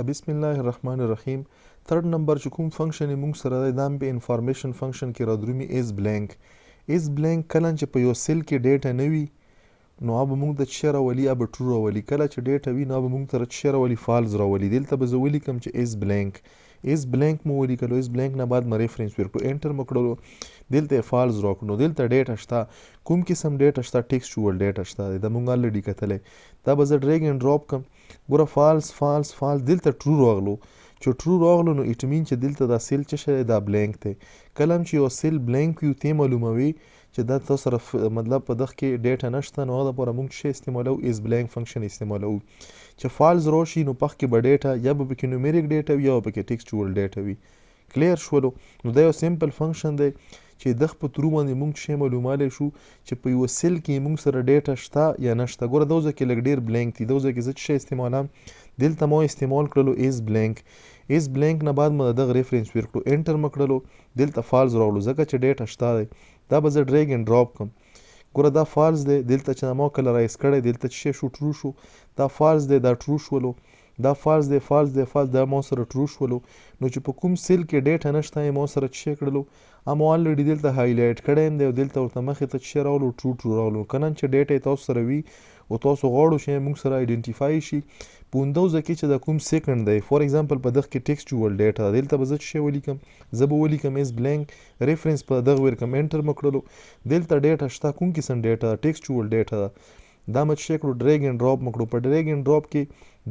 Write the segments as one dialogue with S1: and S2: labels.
S1: بسم الله الرحمن الرحیم. تھرډ نمبر چې کوم فنکشن یې موږ سره دی دا هم په انفارمیشن فنکشن کې رادرومي ایز بلینک. ایز بلینک کله چې په یو سیل کې ډیټا نه وي نو هغه به موږ ته څه راولي؟ هغه به ټرو راولي. کله چې ډیټا وي نو هغه به موږ ته څه راولي؟ فالز راولي. دلته به زه ولیکم چې ایز بلینک. ایز بلینک مو ولیکلو. ایز بلینک نه بعد مو ریفرنس ورکړو، انټر مو کړلو، دلته یې فالز راکړو. دلته ډیټا شته، کوم قسم ډیټا شته؟ ټیکسچوال ډیټا شته، دا موږ الریډي کتلی. دا به زه ډریګ اینډ ډراپ کړم. ګوره فالس فالس فالس دلته ټرو راغلو. چې ټرو راغلو نو اټ مین چې دلته دا سیل څه شی دا بلینک دی. کله هم چې یو سیل بلینک وي ته معلوموي چې دا تاسو سره مطلب په دغه کې ډیټا نشته، نو هغه دپاره موږ څه استعمالوو؟ ایز بلینک فنکشن استعمالوو. چې فالز راشي نو پخ کې به ډیټا یا به پکې نومیریک ډیټا وي یا به پکې ټیکسچوال ډیټا وي. کلیر شولو؟ نو دا یو سمپل فنکشن دی چې دغه په ترو باندې موږ څه معلومولی شو چې په یو سیل کې موږ سره ډیټا شته یا نشته. ګوره دا ځای کې لږ ډېر بلینک دي، دا ځای کې زه څه شی استعمالوم؟ دلته ما استعمال کړلو ایز بلینک. ایز بلینک نه بعد ما دغه ریفرنس ورکړو، انټر مو کړلو، دلته فالز راغلو ځکه چې ډیټا شته دی. دا به زه ډریګ اینډ ډراپ کړم. ګوره دا فالز دی، دلته چې ما کلرایز کړی دلته څه شی شو؟ ټرو شو. دا فالز دی، دا ټرو شولو. دا فالز دی، فالز دی، فالز دا ما سره ټرو شولو. نو چې په کوم سیل کې ډیټا نشته ما سره څه کړلو؟ اما الریډي دلته هایلایټ کړی یم دی او دلته ورته مخې ته څه راغلو؟ ټرو ټرو راغلو. که نن چې ډیټا تاسو سره وي او تاسو غواړو چې موږ سره آیډنټیفای شي په همدغه ځای کې چې دا کوم سیکنډ دی. فار ایگزامپل په دغه کې ټیکسچوال ډیټا ده، دلته به زه څه شی ولیکم؟ زه به ولیکم ایز بلینک، ریفرنس په دغه ورکم، انټر مو کړلو، دلته ډیټا شته، کوم قسم ډیټا؟ ټیکسچوال ډیټا ده. دا مو څه کړو؟ ډریګ اینډ ډراپ مو کړو. په ډریګ اینډ ډراپ کې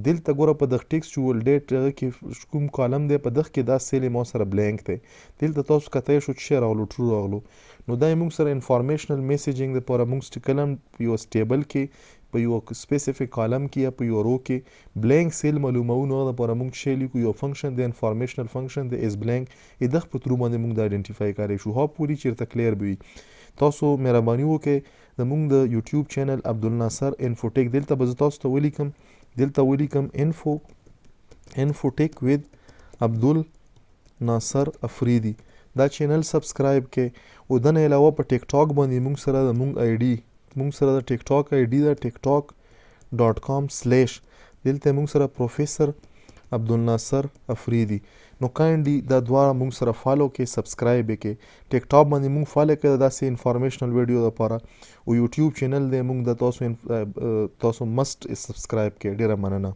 S1: دلته ګوره په دغه ټیکسچوال ډیټا کې کوم کالم دی په دغه کې دا سیل ما سره بلینک دی. دلته تاسو کتای شو څه راغلو؟ ټرو راغلو. نو دا موږ سره انفارمیشنل میسیجینګ دپاره موږ چې کله په یو ټیبل کې په یو سپیسیفیک کالم کې یا په یو رو کې بلینک سیل معلوموو نو هغه دپاره موږ څه لیکو؟ یو فنکشن دی، انفارمیشنل فنکشن دی ایز بلینک. دغه په ترو باندې موږ دا آیډنټیفای کولی شو. هاپ پورې چېرته کلیر به وي. تاسو مهرباني وکړئ زموږ د یوټیوب چینل عبدالناصر انفوټیک، دلته به زه تاسو ته ولیکم، دلته ولیکم انفوټیک وید عبدالناصر افریدي. دا چینل سبسکرایب کړئ. او دنه علاوه په ټیک ټاک باندې موږ سره د موږ آی ډي، موږ سره د ټیک ټاک آی ډي ده tiktok.com/ دلته موږ سره پروفیسر عبدالناصر افریدي. نو کاینډلی دا دواړه موږ سره فالو کې، سبسکرایب یې کې. ټیک ټاک باندې موږ فالو کړه داسې انفارمیشنل ویډیو دپاره، او یوټیوب چینل دی موږ د تاسو مست سبسکرایب کې. ډیره مننه.